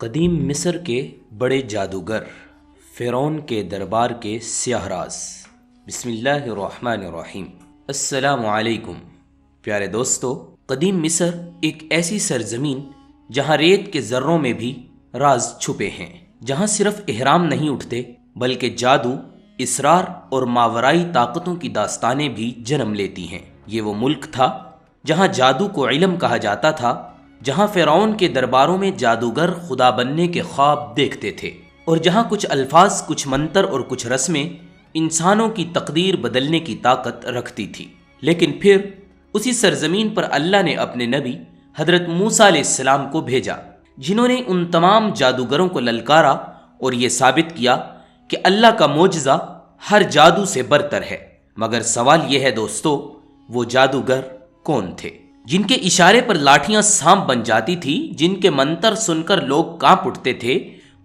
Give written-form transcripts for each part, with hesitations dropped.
قدیم مصر کے بڑے جادوگر فرعون کے دربار کے سیاہ راز۔ بسم اللہ الرحمن الرحیم۔ السلام علیکم پیارے دوستو، قدیم مصر ایک ایسی سرزمین جہاں ریت کے ذروں میں بھی راز چھپے ہیں، جہاں صرف احرام نہیں اٹھتے بلکہ جادو، اسرار اور ماورائی طاقتوں کی داستانیں بھی جنم لیتی ہیں۔ یہ وہ ملک تھا جہاں جادو کو علم کہا جاتا تھا، جہاں فرعون کے درباروں میں جادوگر خدا بننے کے خواب دیکھتے تھے، اور جہاں کچھ الفاظ، کچھ منتر اور کچھ رسمیں انسانوں کی تقدیر بدلنے کی طاقت رکھتی تھی۔ لیکن پھر اسی سرزمین پر اللہ نے اپنے نبی حضرت موسیٰ علیہ السلام کو بھیجا، جنہوں نے ان تمام جادوگروں کو للکارا اور یہ ثابت کیا کہ اللہ کا معجزہ ہر جادو سے برتر ہے۔ مگر سوال یہ ہے دوستو، وہ جادوگر کون تھے؟ جن کے اشارے پر لاٹھیاں سانپ بن جاتی تھی، جن کے منتر سن کر لوگ کانپ اٹھتے تھے،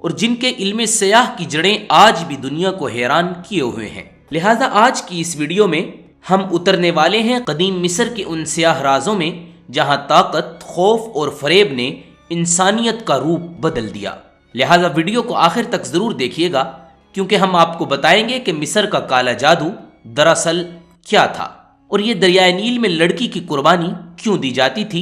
اور جن کے علم سیاہ کی جڑیں آج بھی دنیا کو حیران کیے ہوئے ہیں۔ لہذا آج کی اس ویڈیو میں ہم اترنے والے ہیں قدیم مصر کے ان سیاہ رازوں میں جہاں طاقت، خوف اور فریب نے انسانیت کا روپ بدل دیا۔ لہذا ویڈیو کو آخر تک ضرور دیکھیے گا، کیونکہ ہم آپ کو بتائیں گے کہ مصر کا کالا جادو دراصل کیا تھا، اور یہ دریائے نیل میں لڑکی کی قربانی کیوں دی جاتی تھی،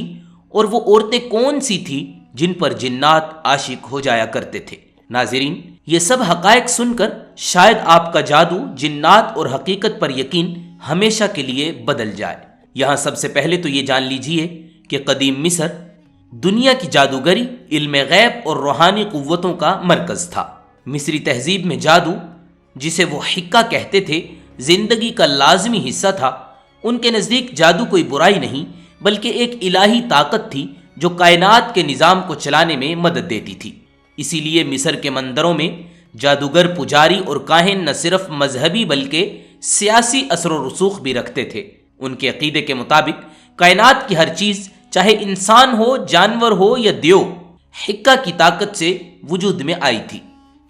اور وہ عورتیں کون سی تھی جن پر جنات عاشق ہو جایا کرتے تھے۔ ناظرین، یہ سب حقائق سن کر شاید آپ کا جادو، جنات اور حقیقت پر یقین ہمیشہ کے لیے بدل جائے۔ یہاں سب سے پہلے تو یہ جان لیجئے کہ قدیم مصر دنیا کی جادوگری، علم غیب اور روحانی قوتوں کا مرکز تھا۔ مصری تہذیب میں جادو، جسے وہ حکا کہتے تھے، زندگی کا لازمی حصہ تھا۔ ان کے نزدیک جادو کوئی برائی نہیں بلکہ ایک الہی طاقت تھی جو کائنات کے نظام کو چلانے میں مدد دیتی تھی۔ اسی لیے مصر کے مندروں میں جادوگر، پجاری اور کاہن نہ صرف مذہبی بلکہ سیاسی اثر و رسوخ بھی رکھتے تھے۔ ان کے عقیدے کے مطابق کائنات کی ہر چیز، چاہے انسان ہو، جانور ہو یا دیو، حکا کی طاقت سے وجود میں آئی تھی۔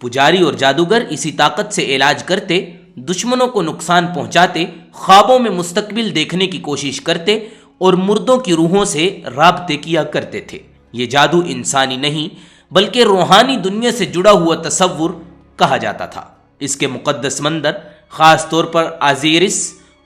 پجاری اور جادوگر اسی طاقت سے علاج کرتے، دشمنوں کو نقصان پہنچاتے، خوابوں میں مستقبل دیکھنے کی کوشش کرتے اور مردوں کی روحوں سے رابطے کیا کرتے تھے۔ یہ جادو انسانی نہیں بلکہ روحانی دنیا سے جڑا ہوا تصور کہا جاتا تھا۔ اس کے مقدس مندر، خاص طور پر آزیرس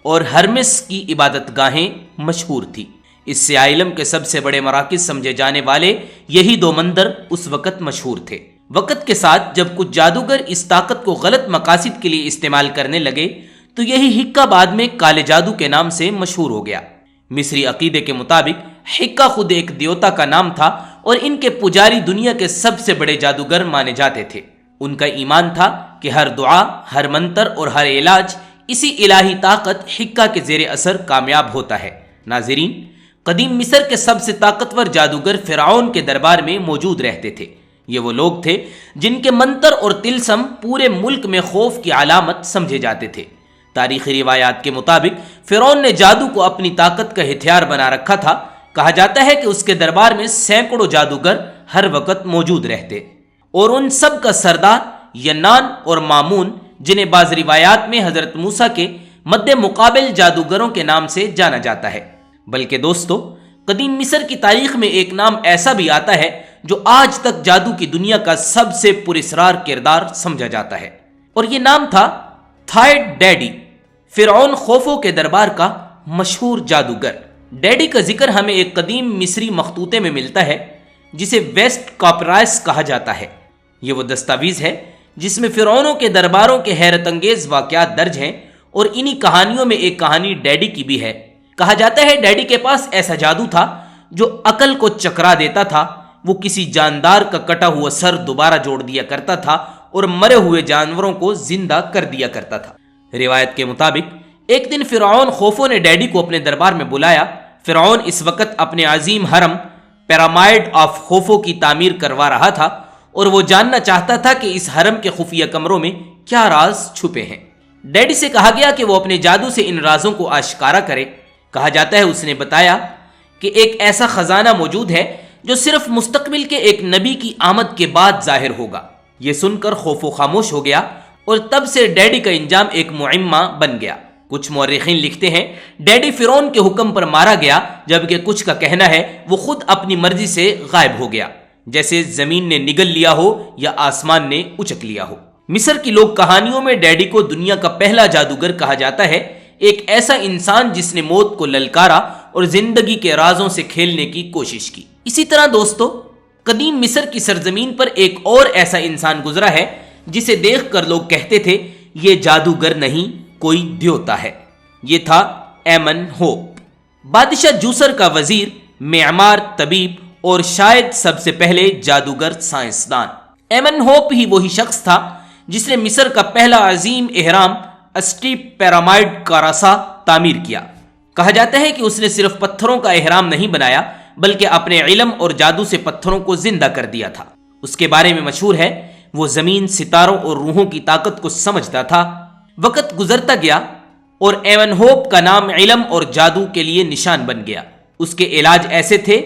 اور ہرمس کی عبادت گاہیں مشہور تھی۔ اس سے علم کے سب سے بڑے مراکز سمجھے جانے والے یہی دو مندر اس وقت مشہور تھے۔ وقت کے ساتھ جب کچھ جادوگر اس طاقت کو غلط مقاصد کے لیے استعمال کرنے لگے تو یہی حکا بعد میں کالے جادو کے نام سے مشہور ہو گیا۔ مصری عقیدے کے مطابق حکا خود ایک دیوتا کا نام تھا، اور ان کے پجاری دنیا کے سب سے بڑے جادوگر مانے جاتے تھے۔ ان کا ایمان تھا کہ ہر دعا، ہر منتر اور ہر علاج اسی الہی طاقت حکا کے زیر اثر کامیاب ہوتا ہے۔ ناظرین، قدیم مصر کے سب سے طاقتور جادوگر فرعون کے دربار میں موجود رہتے تھے۔ یہ وہ لوگ تھے جن کے منتر اور طلسم پورے ملک میں خوف کی علامت سمجھے جاتے تھے۔ تاریخی روایات کے مطابق فرعون نے جادو کو اپنی طاقت کا ہتھیار بنا رکھا تھا۔ کہا جاتا ہے کہ اس کے دربار میں سینکڑوں جادوگر ہر وقت موجود رہتے، اور ان سب کا سردار ینان اور مامون، جنہیں بعض روایات میں حضرت موسیٰ کے مد مقابل جادوگروں کے نام سے جانا جاتا ہے۔ بلکہ دوستو، قدیم مصر کی تاریخ میں ایک نام ایسا بھی آتا ہے جو آج تک جادو کی دنیا کا سب سے پراسرار کردار سمجھا جاتا ہے، اور یہ نام تھا تھائٹ ڈیڈی، فرعون خوفو کے دربار کا مشہور جادوگر۔ ڈیڈی کا ذکر ہمیں ایک قدیم مصری مخطوطے میں ملتا ہے جسے ویسٹ کاپرائس کہا جاتا ہے۔ یہ وہ دستاویز ہے جس میں فرعونوں کے درباروں کے حیرت انگیز واقعات درج ہیں، اور انہی کہانیوں میں ایک کہانی ڈیڈی کی بھی ہے۔ کہا جاتا ہے ڈیڈی کے پاس ایسا جادو تھا جو عقل کو چکرا دیتا تھا۔ وہ کسی جاندار کا کٹا ہوا سر دوبارہ جوڑ دیا کرتا تھا اور مرے ہوئے جانوروں کو زندہ کر دیا کرتا تھا۔ روایت کے مطابق ایک دن فرعون خوفو نے ڈیڈی کو اپنے دربار میں بلایا۔ فرعون اس وقت اپنے عظیم حرم پیرامائڈ آف خوفو کی تعمیر کروا رہا تھا، اور وہ جاننا چاہتا تھا کہ اس حرم کے خفیہ کمروں میں کیا راز چھپے ہیں۔ ڈیڈی سے کہا گیا کہ وہ اپنے جادو سے ان رازوں کو آشکارا کرے۔ کہا جاتا ہے اس نے بتایا کہ ایک ایسا خزانہ موجود ہے جو صرف مستقبل کے ایک نبی کی آمد کے بعد ظاہر ہوگا۔ یہ سن کر خوفو خاموش ہو گیا، اور تب سے ڈیڈی کا انجام ایک معمہ بن گیا۔ کچھ مورخین لکھتے ہیں ڈیڈی فرعون کے حکم پر مارا گیا، جبکہ کچھ کا کہنا ہے وہ خود اپنی مرضی سے غائب ہو گیا۔ جیسے زمین نے نگل لیا ہو یا آسمان نے اچک لیا ہو۔ مصر کی لوک کہانیوں میں ڈیڈی کو دنیا کا پہلا جادوگر کہا جاتا ہے، ایک ایسا انسان جس نے موت کو للکارا اور زندگی کے رازوں سے کھیلنے کی کوشش کی۔ اسی طرح دوستو، قدیم مصر کی سرزمین پر ایک اور ایسا انسان گزرا ہے جسے دیکھ کر لوگ کہتے تھے یہ جادوگر نہیں، کوئی دیوتا ہے۔ یہ تھا ایمن ہوپ، بادشاہ جوسر کا وزیر، معمار، طبیب اور شاید سب سے پہلے جادوگر سائنسدان۔ ایمن ہوپ ہی وہی شخص تھا جس نے مصر کا پہلا عظیم اہرام اسٹیپ پیرامائڈ کا رسا تعمیر کیا۔ کہا جاتا ہے کہ اس نے صرف پتھروں کا اہرام نہیں بنایا بلکہ اپنے علم اور جادو سے پتھروں کو زندہ کر دیا تھا۔ اس کے بارے میں مشہور ہے وہ زمین، ستاروں اور روحوں کی طاقت کو سمجھتا تھا۔ وقت گزرتا گیا اور ایمن ہوپ کا نام علم اور جادو کے لیے نشان بن گیا۔ اس کے علاج ایسے تھے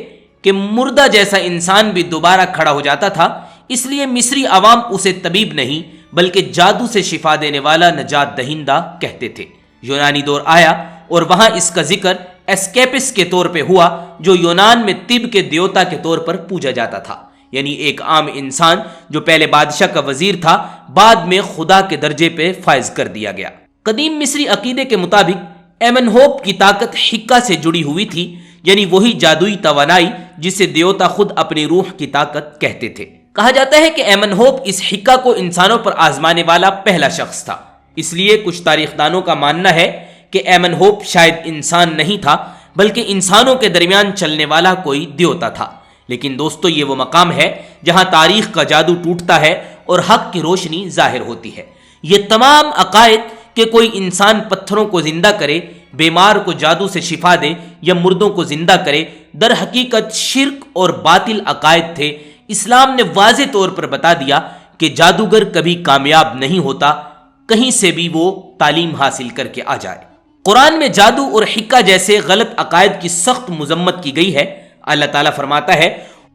کہ مردہ جیسا انسان بھی دوبارہ کھڑا ہو جاتا تھا، اس لیے مصری عوام اسے طبیب نہیں بلکہ جادو سے شفا دینے والا نجات دہندہ کہتے تھے۔ یونانی دور آیا اور وہاں اس کا ذکر ایسکیپس کے طور پہ ہوا، جو یونان میں طب کے دیوتا کے طور پر پوجا جاتا تھا، یعنی ایک عام انسان جو پہلے بادشاہ کا وزیر تھا، بعد میں خدا کے درجے پہ فائز کر دیا گیا۔ قدیم مصری عقیدے کے مطابق ایمن ہوپ کی طاقت حکا سے جڑی ہوئی تھی، یعنی وہی جادوئی توانائی جسے دیوتا خود اپنی روح کی طاقت کہتے تھے۔ کہا جاتا ہے کہ ایمن ہوپ اس حکا کو انسانوں پر آزمانے والا پہلا شخص تھا، اس لیے کچھ تاریخ دانوں کا ماننا ہے کہ ایمن ہوپ شاید انسان نہیں تھا بلکہ انسانوں کے درمیان چلنے والا کوئی دیوتا تھا۔ لیکن دوستو، یہ وہ مقام ہے جہاں تاریخ کا جادو ٹوٹتا ہے اور حق کی روشنی ظاہر ہوتی ہے۔ یہ تمام عقائد کہ کوئی انسان پتھروں کو زندہ کرے، بیمار کو جادو سے شفا دے یا مردوں کو زندہ کرے، در حقیقت شرک اور باطل عقائد تھے۔ اسلام نے واضح طور پر بتا دیا کہ جادوگر کبھی کامیاب نہیں ہوتا، کہیں سے بھی وہ تعلیم حاصل کر کے آ جائے۔ قرآن میں جادو اور حکا جیسے غلط عقائد کی سخت مذمت کی گئی ہے۔ اللہ تعالیٰ فرماتا ہے،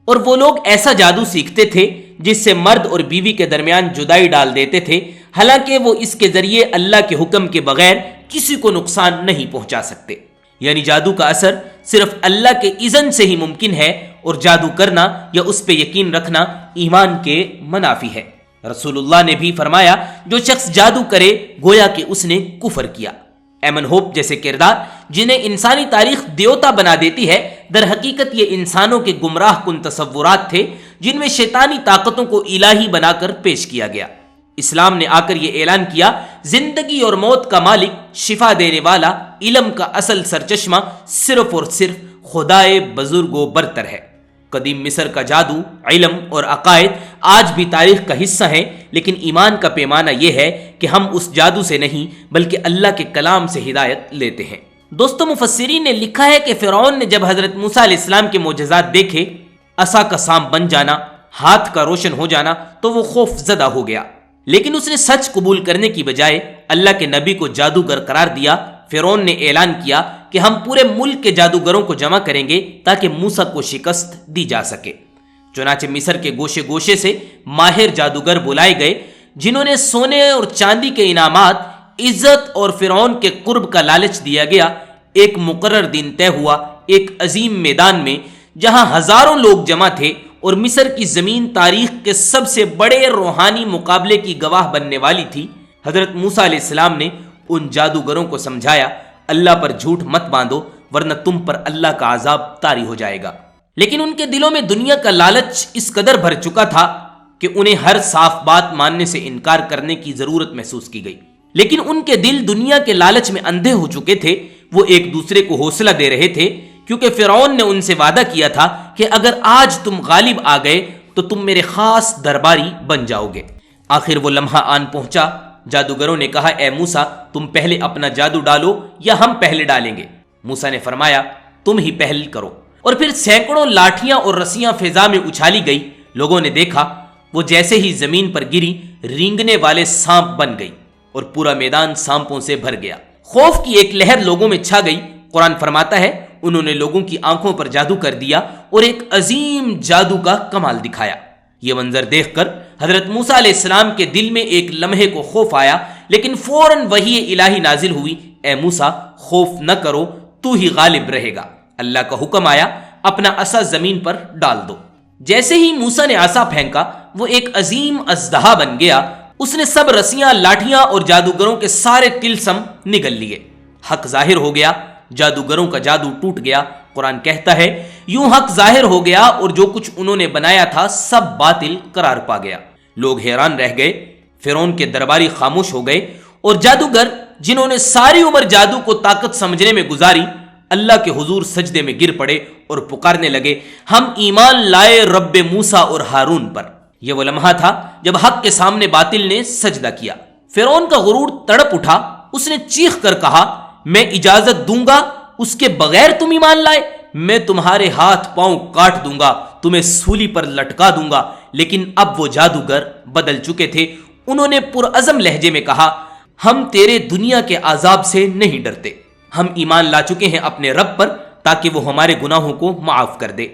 اور وہ لوگ ایسا جادو سیکھتے تھے جس سے مرد اور بیوی کے درمیان جدائی ڈال دیتے تھے، حالانکہ وہ اس کے ذریعے اللہ کے حکم کے بغیر کسی کو نقصان نہیں پہنچا سکتے۔ یعنی جادو کا اثر صرف اللہ کے اذن سے ہی ممکن ہے، اور جادو کرنا یا اس پہ یقین رکھنا ایمان کے منافی ہے۔ رسول اللہ نے بھی فرمایا، جو شخص جادو کرے گویا کہ اس نے کفر کیا۔ ایمن ہوپ جیسے کردار جنہیں انسانی تاریخ دیوتا بنا دیتی ہے، در حقیقت یہ انسانوں کے گمراہ کن تصورات تھے جن میں شیطانی طاقتوں کو الہی بنا کر پیش کیا گیا۔ اسلام نے آ کر یہ اعلان کیا، زندگی اور موت کا مالک، شفا دینے والا، علم کا اصل سرچشمہ صرف اور صرف خدائے بزرگ و برتر ہے۔ قدیم مصر کا جادو، علم اور عقائد آج بھی تاریخ کا حصہ ہیں، لیکن ایمان کا پیمانہ یہ ہے کہ ہم اس جادو سے نہیں بلکہ اللہ کے کلام سے ہدایت لیتے ہیں۔ دوستو، مفسرین نے لکھا ہے کہ فرعون نے جب حضرت موسیٰ علیہ السلام کے معجزات دیکھے، عصا کا سانپ بن جانا، ہاتھ کا روشن ہو جانا، تو وہ خوف زدہ ہو گیا، لیکن اس نے سچ قبول کرنے کی بجائے اللہ کے نبی کو جادوگر قرار دیا۔ فرعون نے اعلان کیا کہ ہم پورے ملک کے جادوگروں کو جمع کریں گے تاکہ موسیٰ کو شکست دی جا سکے۔ چنانچہ مصر کے گوشے گوشے سے ماہر جادوگر بلائے گئے، جنہوں نے سونے اور چاندی کے انعامات، عزت اور فرعون کے قرب کا لالچ دیا گیا۔ ایک مقرر دن طے ہوا، ایک عظیم میدان میں جہاں ہزاروں لوگ جمع تھے، اور مصر کی زمین تاریخ کے سب سے بڑے روحانی مقابلے کی گواہ بننے والی تھی۔ حضرت موسیٰ علیہ السلام نے ان جادوگروں کو سمجھایا، اللہ پر جھوٹ مت باندھو ورنہ تم پر اللہ کا عذاب طاری ہو جائے گا۔ لیکن ان کے دلوں میں دنیا کا لالچ اس قدر بھر چکا تھا کہ انہیں ہر صاف بات ماننے سے انکار کرنے کی ضرورت محسوس کی گئی۔ لیکن ان کے دل دنیا کے لالچ میں اندھے ہو چکے تھے۔ وہ ایک دوسرے کو حوصلہ دے رہے تھے، کیونکہ فرعون نے ان سے وعدہ کیا تھا کہ اگر آج تم غالب آ گئے تو تم میرے خاص درباری بن جاؤ گے۔ آخر وہ لمحہ آن پہنچا۔ جادوگروں نے کہا، اے موسیٰ، تم پہلے اپنا جادو ڈالو یا ہم پہلے ڈالیں گے؟ موسیٰ نے فرمایا، تم ہی پہل کرو۔ اور پھر سینکڑوں لاٹھیاں اور رسیاں فضا میں اچھالی گئی۔ لوگوں نے دیکھا، وہ جیسے ہی زمین پر گری، رینگنے والے سانپ بن گئی اور پورا میدان سانپوں سے بھر گیا۔ خوف کی ایک لہر لوگوں میں چھا گئی۔ قرآن فرماتا ہے، انہوں نے لوگوں کی آنکھوں پر جادو کر دیا اور ایک عظیم جادو کا کمال دکھایا۔ یہ منظر دیکھ کر حضرت موسیٰ علیہ السلام کے دل میں ایک لمحے کو خوف آیا، لیکن فوراً وحی الہی نازل ہوئی، اے موسیٰ، خوف نہ کرو، تو ہی غالب رہے گا۔ اللہ کا حکم آیا، اپنا عصا زمین پر ڈال دو۔ جیسے ہی موسیٰ نے عصا پھینکا وہ ایک عظیم اژدہا بن گیا. اس نے سب رسیاں، لاٹھیاں اور جادوگروں کے سارے طلسم نگل لیے. حق ظاہر ہو گیا، جادوگروں کا جادو ٹوٹ گیا. قرآن کہتا ہے یوں حق ظاہر ہو گیا اور جو کچھ انہوں نے بنایا تھا سب باطل قرار پا گیا. لوگ حیران رہ گئے، فرعون کے درباری خاموش ہو گئے، اور جادوگر جنہوں نے ساری عمر جادو کو طاقت سمجھنے میں گزاری اللہ کے حضور سجدے میں گر پڑے اور پکارنے لگے ہم ایمان لائے رب موسیٰ اور ہارون پر. یہ وہ لمحہ تھا جب حق کے سامنے باطل نے سجدہ کیا. فرعون کا غرور تڑپ اٹھا. اس نے چیخ کر کہا میں اجازت دوں گا اس کے بغیر تم ایمان لائے؟ میں تمہارے ہاتھ پاؤں کاٹ دوں گا، تمہیں سولی پر لٹکا دوں گا. لیکن اب وہ جادوگر بدل چکے تھے. انہوں نے پرعزم لہجے میں کہا ہم تیرے دنیا کے عذاب سے نہیں ڈرتے، ہم ایمان لا چکے ہیں اپنے رب پر تاکہ وہ ہمارے گناہوں کو معاف کر دے،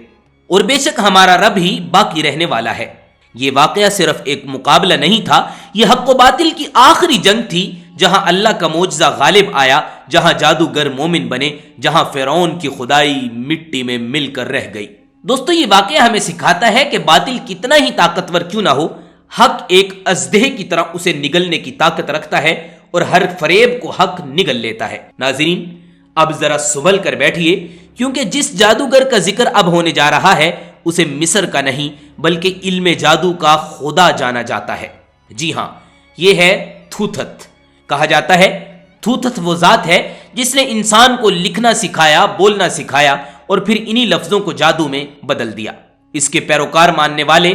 اور بے شک ہمارا رب ہی باقی رہنے والا ہے. یہ واقعہ صرف ایک مقابلہ نہیں تھا، یہ حق و باطل کی آخری جنگ تھی، جہاں اللہ کا معجزہ غالب آیا، جہاں جادوگر مومن بنے، جہاں فرعون کی خدائی مٹی میں مل کر رہ گئی. دوستو یہ واقعہ ہمیں سکھاتا ہے کہ باطل کتنا ہی طاقتور کیوں نہ ہو، حق ایک اژدہے کی طرح اسے نگلنے کی طاقت رکھتا ہے اور ہر فریب کو حق نگل لیتا ہے. ناظرین اب ذرا سنبھل کر بیٹھیے، کیونکہ جس جادوگر کا ذکر اب ہونے جا رہا ہے اسے مصر کا نہیں بلکہ علم جادو کا خدا جانا جاتا ہے. جی ہاں، یہ ہے تھوتھت. کہا جاتا ہے تھوتھت وہ ذات ہے جس نے انسان کو لکھنا سکھایا، بولنا سکھایا اور پھر انہی لفظوں کو جادو میں بدل دیا. اس کے پیروکار ماننے والے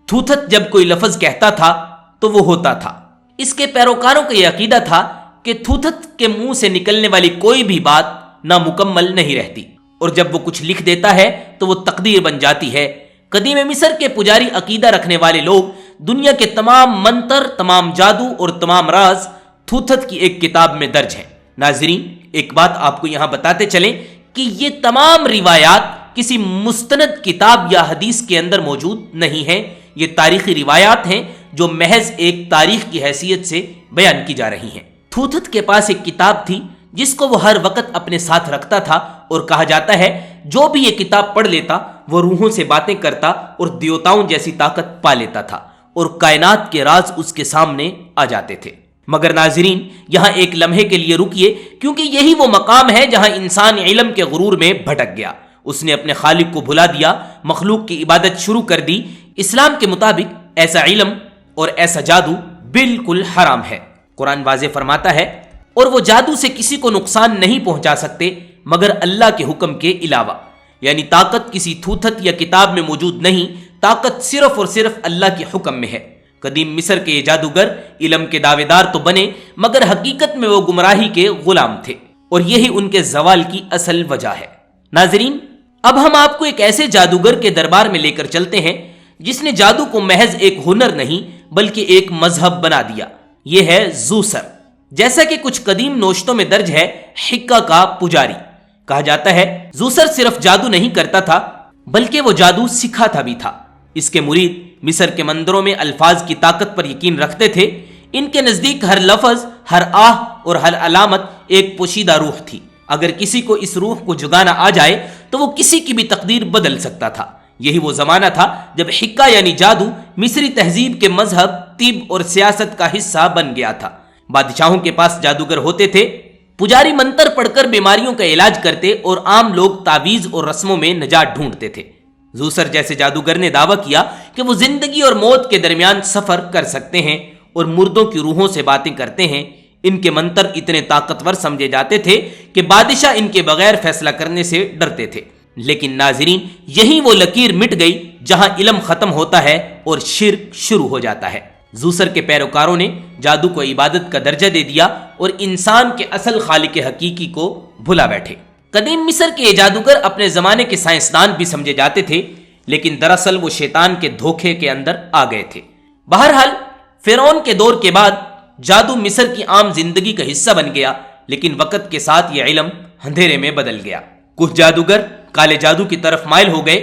تھوتھت جب کوئی لفظ کہتا تھا تو وہ ہوتا تھا. اس کے پیروکاروں کا یہ عقیدہ تھا کہ تھوتھت کے منہ سے نکلنے والی کوئی بھی بات نامکمل نہیں رہتی، اور جب وہ کچھ لکھ دیتا ہے تو وہ تقدیر بن جاتی ہے. قدیم مصر کے پجاری عقیدہ رکھنے والے لوگ دنیا کے تمام منتر، تمام جادو اور تمام راز تھوتھت کی ایک کتاب میں درج ہیں. ناظرین ایک بات آپ کو یہاں بتاتے چلیں کہ یہ تمام روایات کسی مستند کتاب یا حدیث کے اندر موجود نہیں ہیں. یہ تاریخی روایات ہیں جو محض ایک تاریخ کی حیثیت سے بیان کی جا رہی ہیں. تھوتھت کے پاس ایک کتاب تھی جس کو وہ ہر وقت اپنے ساتھ رکھتا تھا، اور کہا جاتا ہے جو بھی یہ کتاب پڑھ لیتا وہ روحوں سے باتیں کرتا اور دیوتاؤں جیسی طاقت پا لیتا تھا، اور کائنات کے راز اس کے سامنے آ جاتے تھے. مگر ناظرین یہاں ایک لمحے کے لیے رکیے، کیونکہ یہی وہ مقام ہے جہاں انسان علم کے غرور میں بھٹک گیا. اس نے اپنے خالق کو بھلا دیا، مخلوق کی عبادت شروع کر دی. اسلام کے مطابق ایسا علم اور ایسا جادو بالکل حرام ہے. قرآن واضح فرماتا ہے اور وہ جادو سے کسی کو نقصان نہیں پہنچا سکتے مگر اللہ کے حکم کے علاوہ. یعنی طاقت کسی تھوتھت یا کتاب میں موجود نہیں، طاقت صرف اور صرف اللہ کے حکم میں ہے. قدیم مصر کے یہ جادوگر علم کے دعوے دار تو بنے مگر حقیقت میں وہ گمراہی کے غلام تھے، اور یہی ان کے زوال کی اصل وجہ ہے. ناظرین اب ہم آپ کو ایک ایسے جادوگر کے دربار میں لے کر چلتے ہیں جس نے جادو کو محض ایک ہنر نہیں بلکہ ایک مذہب بنا دیا. یہ ہے زوسر. جیسا کہ کچھ قدیم نوشتوں میں درج ہے حکا کا پجاری. کہا جاتا ہے زوسر صرف جادو نہیں کرتا تھا بلکہ وہ جادو سکھاتا بھی تھا. اس کے مرید مصر کے مندروں میں الفاظ کی طاقت پر یقین رکھتے تھے. ان کے نزدیک ہر لفظ، ہر آہ اور ہر علامت ایک پوشیدہ روح تھی. اگر کسی کو اس روح کو جگانا آ جائے تو وہ کسی کی بھی تقدیر بدل سکتا تھا. یہی وہ زمانہ تھا جب حکا یعنی جادو مصری تہذیب کے مذہب، طب اور سیاست کا حصہ بن گیا تھا. بادشاہوں کے پاس جادوگر ہوتے تھے. پجاری منتر پڑھ کر بیماریوں کا علاج کرتے اور عام لوگ تعویذ اور رسموں میں نجات ڈھونڈتے تھے. زوسر جیسے جادوگر نے دعویٰ کیا کہ وہ زندگی اور موت کے درمیان سفر کر سکتے ہیں اور مردوں کی روحوں سے باتیں کرتے ہیں. ان کے منتر اتنے طاقتور سمجھے جاتے تھے کہ بادشاہ ان کے بغیر فیصلہ کرنے سے ڈرتے تھے. لیکن ناظرین یہی وہ لکیر مٹ گئی جہاں علم ختم ہوتا ہے اور شرک شروع ہو جاتا ہے. زوسر کے پیروکاروں نے جادو کو عبادت کا درجہ دے دیا اور انسان کے اصل خالق حقیقی کو بھلا بیٹھے. قدیم مصر کے یہ جادوگر اپنے زمانے کے سائنسدان بھی سمجھے جاتے تھے، لیکن دراصل وہ شیطان کے دھوکے کے اندر آ گئے تھے. بہرحال فرعون کے دور کے بعد جادو مصر کی عام زندگی کا حصہ بن گیا، لیکن وقت کے ساتھ یہ علم اندھیرے میں بدل گیا. کچھ جادوگر کالے جادو کی طرف مائل ہو گئے.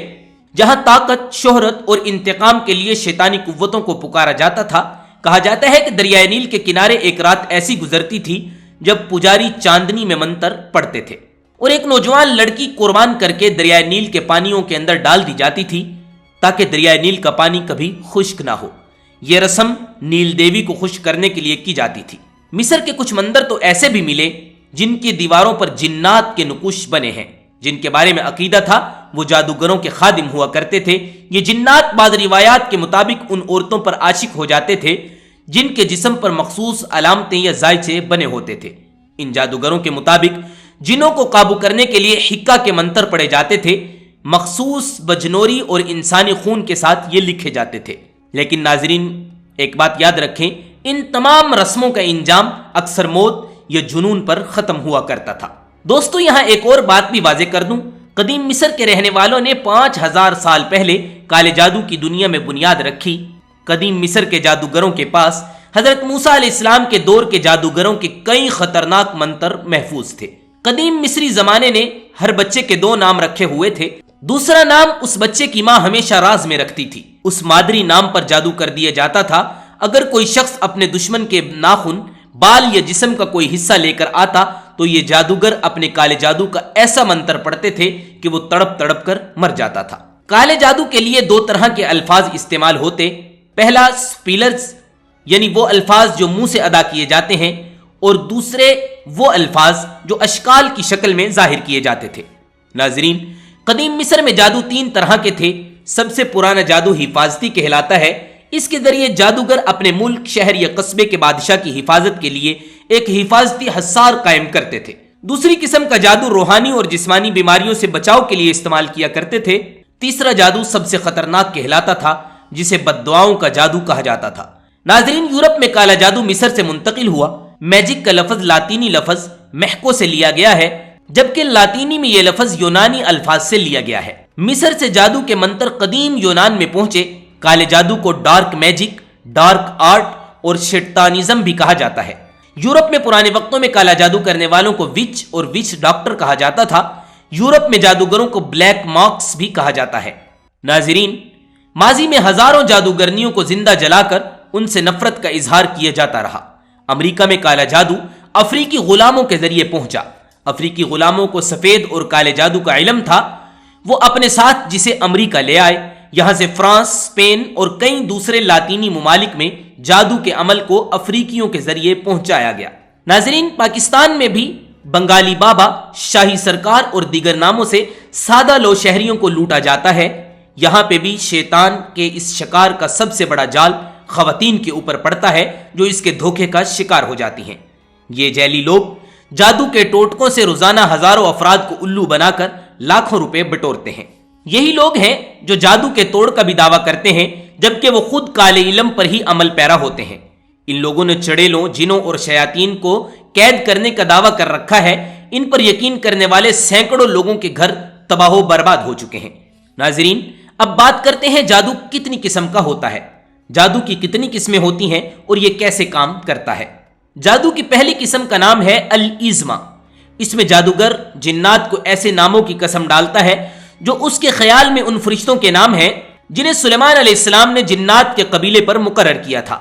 جہاں طاقت، شہرت اور انتقام کے لیے شیطانی قوتوں کو پکارا جاتا تھا. کہا جاتا ہے کہ دریائے نیل کے کنارے ایک رات ایسی گزرتی تھی جب پجاری چاندنی میں منتر پڑھتے تھے اور ایک نوجوان لڑکی قربان کر کے دریائے نیل کے پانیوں کے اندر ڈال دی جاتی تھی. تاکہ دریائے نیل کا پانی کبھی خشک نہ ہو۔ یہ رسم نیل دیوی کو خوش کرنے کے لیے کی جاتی تھی۔ مصر کے کچھ مندر تو ایسے بھی ملے جن کی دیواروں پر جنات کے نقوش بنے ہیں، جن کے بارے میں عقیدہ تھا وہ جادوگروں کے خادم ہوا کرتے تھے۔ یہ جنات بعض روایات کے مطابق ان عورتوں پر عاشق ہو جاتے تھے جن کے جسم پر مخصوص علامتیں یا زائچے بنے ہوتے تھے۔ ان جادوگروں کے مطابق جنوں کو قابو کرنے کے لیے حکا کے منتر پڑے جاتے تھے، مخصوص بجنوری اور انسانی خون کے ساتھ یہ لکھے جاتے تھے۔ لیکن ناظرین ایک بات یاد رکھیں، ان تمام رسموں کا انجام اکثر موت یا جنون پر ختم ہوا کرتا تھا۔ دوستو یہاں ایک اور بات بھی واضح کر دوں، قدیم مصر کے رہنے والوں نے 5000 سال پہلے کالے جادو کی دنیا میں بنیاد رکھی۔ قدیم مصر کے جادوگروں کے پاس حضرت موسیٰ علیہ السلام کے دور کے جادوگروں کے کئی خطرناک منتر محفوظ تھے۔ قدیم مصری زمانے نے ہر بچے کے 2 نام رکھے ہوئے تھے۔ دوسرا نام اس بچے کی ماں ہمیشہ راز میں رکھتی تھی، اس مادری نام پر جادو کر دیا جاتا تھا۔ اگر کوئی شخص اپنے دشمن کے ناخن، بال یا جسم کا کوئی حصہ لے کر آتا تو یہ جادوگر اپنے کالے جادو کا ایسا منتر پڑھتے تھے کہ وہ تڑپ تڑپ کر مر جاتا تھا۔ کالے جادو کے لیے 2 طرح کے الفاظ استعمال ہوتے، پہلا سپیلرز یعنی وہ الفاظ جو منہ سے ادا کیے جاتے ہیں، اور دوسرے وہ الفاظ جو اشکال کی شکل میں ظاہر کیے جاتے تھے۔ ناظرین قدیم مصر میں جادو 3 طرح کے تھے۔ سب سے پرانا جادو حفاظتی کہلاتا ہے۔ اس کے ذریعے جادوگر اپنے ملک، شہر یا قصبے کے بادشاہ کی حفاظت کے لیے ایک حفاظتی حصار قائم کرتے تھے۔ دوسری قسم کا جادو روحانی اور جسمانی بیماریوں سے بچاؤ کے لیے استعمال کیا کرتے تھے۔ تیسرا جادو سب سے خطرناک کہلاتا تھا، جسے بد دعاؤں کا جادو کہا جاتا تھا۔ ناظرین یورپ میں کالا جادو مصر سے منتقل ہوا۔ میجک کا لفظ لاطینی لفظ محکو سے لیا گیا ہے، جبکہ لاطینی میں یہ لفظ یونانی الفاظ سے لیا گیا ہے۔ مصر سے جادو کے منتر قدیم یونان میں پہنچے۔ کالے جادو کو ڈارک میجک، ڈارک آرٹ اور شیطانزم بھی کہا جاتا ہے۔ یورپ میں پرانے وقتوں میں کالا جادو کرنے والوں کو وچ اور وچ ڈاکٹر کہا جاتا تھا۔ یورپ میں جادوگروں کو بلیک مارکس بھی کہا جاتا ہے۔ ناظرین ماضی میں ہزاروں جادوگرنیوں کو زندہ جلا کر ان سے نفرت کا اظہار کیا جاتا رہا۔ امریکہ میں کالا جادو افریقی غلاموں کے ذریعے پہنچا۔ افریقی غلاموں کو سفید اور کالے جادو کا علم تھا، وہ اپنے ساتھ جسے امریکہ لے آئے۔ یہاں سے فرانس، اسپین اور کئی دوسرے لاطینی ممالک میں جادو کے عمل کو افریقیوں کے ذریعے پہنچایا گیا۔ ناظرین پاکستان میں بھی بنگالی بابا، شاہی سرکار اور دیگر ناموں سے سادہ لو شہریوں کو لوٹا جاتا ہے۔ یہاں پہ بھی شیطان کے اس شکار کا سب سے بڑا جال خواتین کے اوپر پڑتا ہے، جو اس کے دھوکے کا شکار ہو جاتی ہیں۔ یہ جیلی لوگ جادو کے ٹوٹکوں سے روزانہ ہزاروں افراد کو الو بنا کر لاکھوں روپے بٹورتے ہیں۔ یہی لوگ ہیں جو جادو کے توڑ کا بھی دعویٰ کرتے ہیں، جبکہ وہ خود کالے علم پر ہی عمل پیرا ہوتے ہیں۔ ان لوگوں نے چڑیلوں، جنوں اور شیاطین کو قید کرنے کا دعویٰ کر رکھا ہے۔ ان پر یقین کرنے والے سینکڑوں لوگوں کے گھر تباہ و برباد ہو چکے ہیں۔ ناظرین اب بات کرتے ہیں جادو کتنی قسم کا ہوتا ہے، جادو کی کتنی قسمیں ہوتی ہیں اور یہ کیسے کام کرتا ہے۔ جادو کی پہلی قسم کا نام ہے الازما۔ اس میں جادوگر جنات کو ایسے ناموں کی قسم ڈالتا ہے جو اس کے خیال میں ان فرشتوں کے نام ہیں جنہیں سلیمان علیہ السلام نے جنات کے قبیلے پر مقرر کیا تھا۔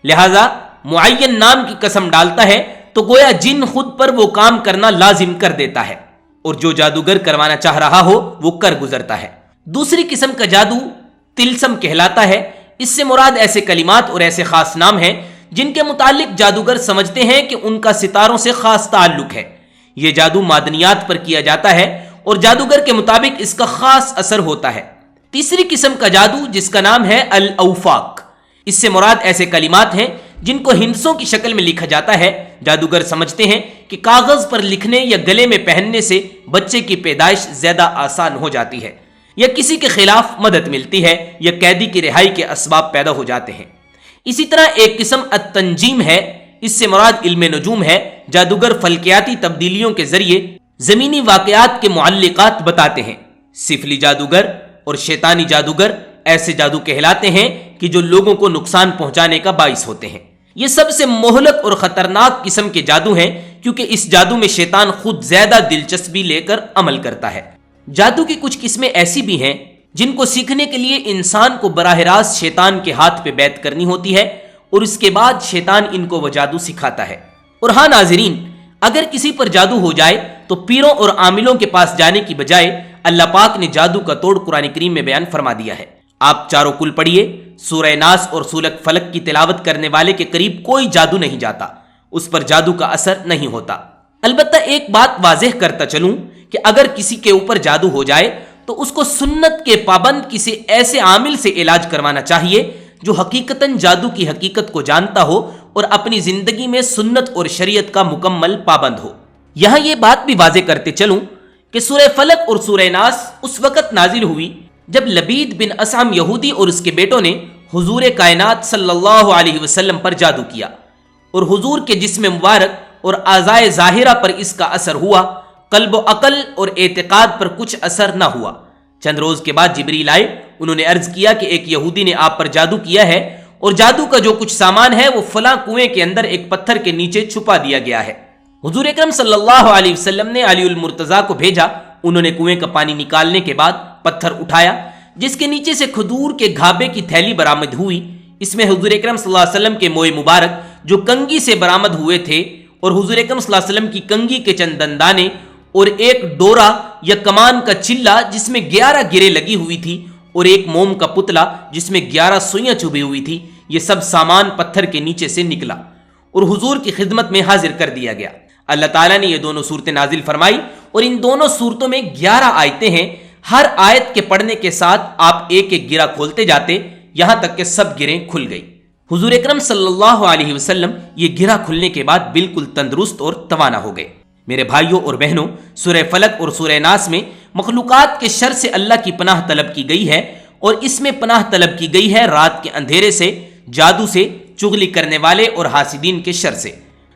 لہذا معین نام کی قسم ڈالتا ہے تو گویا جن خود پر وہ کام کرنا لازم کر دیتا ہے، اور جو جادوگر کروانا چاہ رہا ہو وہ کر گزرتا ہے۔ دوسری قسم کا جادو تلسم کہلاتا ہے۔ اس سے مراد ایسے کلمات اور ایسے خاص نام ہیں جن کے متعلق جادوگر سمجھتے ہیں کہ ان کا ستاروں سے خاص تعلق ہے۔ یہ جادو معدنیات پر کیا جاتا ہے اور جادوگر کے مطابق اس کا خاص اثر ہوتا ہے۔ تیسری قسم کا جادو جس کا نام ہے الاوفاق، اس سے مراد ایسے کلمات ہیں جن کو ہندسوں کی شکل میں لکھا جاتا ہے۔ جادوگر سمجھتے ہیں کہ کاغذ پر لکھنے یا گلے میں پہننے سے بچے کی پیدائش زیادہ آسان ہو جاتی ہے، یا کسی کے خلاف مدد ملتی ہے، یا قیدی کی رہائی کے اسباب پیدا ہو جاتے ہیں۔ اسی طرح ایک قسم التنجیم ہے، اس سے مراد علم نجوم ہے۔ جادوگر فلکیاتی تبدیلیوں کے ذریعے زمینی واقعات کے معلقات بتاتے ہیں۔ سفلی جادوگر اور شیطانی جادوگر ایسے جادو کہلاتے ہیں کہ جو لوگوں کو نقصان پہنچانے کا باعث ہوتے ہیں۔ یہ سب سے مہلک اور خطرناک قسم کے جادو ہیں، کیونکہ اس جادو میں شیطان خود زیادہ دلچسپی لے کر عمل کرتا ہے۔ جادو کی کچھ قسمیں ایسی بھی ہیں جن کو سیکھنے کے لیے انسان کو براہ راست شیطان کے ہاتھ پہ بیعت کرنی ہوتی ہے، اور اس کے بعد شیطان ان کو وہ جادو سکھاتا ہے۔ اور ہاں ناظرین، اگر کسی پر جادو ہو جائے تو پیروں اور عاملوں کے پاس جانے کی بجائے اللہ پاک نے جادو کا توڑ قرآن کریم میں بیان فرما دیا ہے۔ آپ چاروں کل پڑھیے، سورہ ناس اور سورہ فلق کی تلاوت کرنے والے کے قریب کوئی جادو نہیں جاتا، اس پر جادو کا اثر نہیں ہوتا۔ البتہ ایک بات واضح کرتا چلوں کہ اگر کسی کے اوپر جادو ہو جائے تو اس کو سنت کے پابند کسی ایسے عامل سے علاج کروانا چاہیے جو حقیقتاً جادو کی حقیقت کو جانتا ہو اور اپنی زندگی میں سنت اور شریعت کا مکمل پابند ہو۔ یہاں یہ بات بھی واضح کرتے چلوں کہ سورہ فلق اور سورہ ناس اس وقت نازل ہوئی جب لبید بن اسعم یہودی اور اس کے بیٹوں نے حضور کائنات صلی اللہ علیہ وسلم پر جادو کیا اور حضور کے جسم مبارک اور اعضائے ظاہرہ پر اس کا اثر ہوا، قلب و عقل اور اعتقاد پر کچھ اثر نہ ہوا۔ چند روز کے بعد جبریل آئے، انہوں نے عرض کیا کہ ایک یہودی نے آپ پر جادو کیا ہے اور جادو کا جو کچھ سامان ہے وہ فلاں کنویں کے اندر ایک پتھر کے نیچے چھپا دیا گیا ہے۔ حضور اکرم صلی اللہ علیہ وسلم نے علی المرتضیٰ کو بھیجا، انہوں نے کنویں کا پانی نکالنے کے بعد پتھر اٹھایا جس کے نیچے سے کھجور کے گھابے کی تھیلی برآمد ہوئی، اس میں حضور اکرم صلی اللہ علیہ وسلم کے موئے مبارک جو کنگھی سے برآمد ہوئے تھے اور حضور اکرم صلی اللہ علیہ وسلم کی کنگھی کے چند دندانے اور ایک ڈورا یا کمان کا چلا جس میں 11 گریں لگی ہوئی تھی اور ایک موم کا پتلا جس میں 11 سوئیاں چبھی ہوئی تھی، یہ سب سامان پتھر کے نیچے سے نکلا اور حضور کی خدمت میں حاضر کر دیا گیا۔ اللہ تعالیٰ نے یہ دونوں صورتیں نازل فرمائی اور ان دونوں صورتوں میں 11 آیتیں ہیں، ہر آیت کے پڑھنے کے ساتھ آپ ایک ایک گرہ کھولتے جاتے یہاں تک کہ سب گریں کھل گئی۔ حضور اکرم صلی اللہ علیہ وسلم یہ گرہ کھلنے کے بعد بالکل تندرست اور توانا ہو گئے۔ میرے بھائیوں اور بہنوں، سورہ فلق اور سورہ ناس میں مخلوقات کے شر سے اللہ کی پناہ طلب کی گئی ہے اور اس میں پناہ طلب کی گئی ہے رات کے اندھیرے سے، جادو سے، چغلی کرنے والے اور حاسدین کے شر سے۔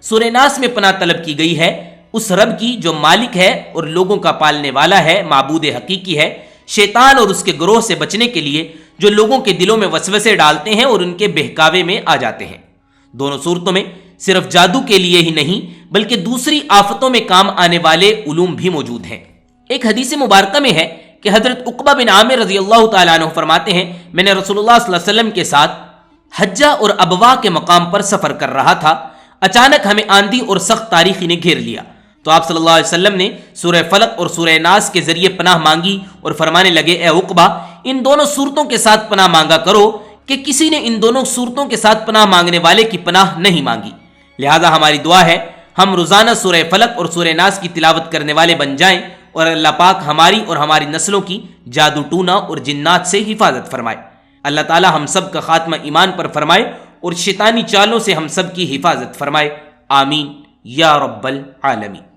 سورہ ناس میں پناہ طلب کی گئی ہے اس رب کی جو مالک ہے اور لوگوں کا پالنے والا ہے، معبود حقیقی ہے، شیطان اور اس کے گروہ سے بچنے کے لیے جو لوگوں کے دلوں میں وسوسے ڈالتے ہیں اور ان کے بہکاوے میں آ جاتے ہیں۔ دونوں صورتوں میں صرف جادو کے لیے ہی نہیں بلکہ دوسری آفتوں میں کام آنے والے علوم بھی موجود ہیں۔ ایک حدیث مبارکہ میں ہے کہ حضرت عقبہ بن عامر رضی اللہ تعالیٰ عنہ فرماتے ہیں، میں نے رسول اللہ صلی اللہ علیہ وسلم کے ساتھ حجہ اور ابوا کے مقام پر سفر کر رہا تھا، اچانک ہمیں آندھی اور سخت تاریکی نے گھیر لیا، تو آپ صلی اللہ علیہ وسلم نے سورہ فلق اور سورہ ناس کے ذریعے پناہ مانگی اور فرمانے لگے، اے عقبہ ان دونوں صورتوں کے ساتھ پناہ مانگا کرو کہ کسی نے ان دونوں صورتوں کے ساتھ پناہ مانگنے والے کی پناہ نہیں مانگی۔ لہذا ہماری دعا ہے ہم روزانہ سورہ فلق اور سورہ ناس کی تلاوت کرنے والے بن جائیں اور اللہ پاک ہماری اور ہماری نسلوں کی جادو ٹونا اور جنات سے حفاظت فرمائے۔ اللہ تعالی ہم سب کا خاتمہ ایمان پر فرمائے اور شیطانی چالوں سے ہم سب کی حفاظت فرمائے، آمین یا رب العالمین۔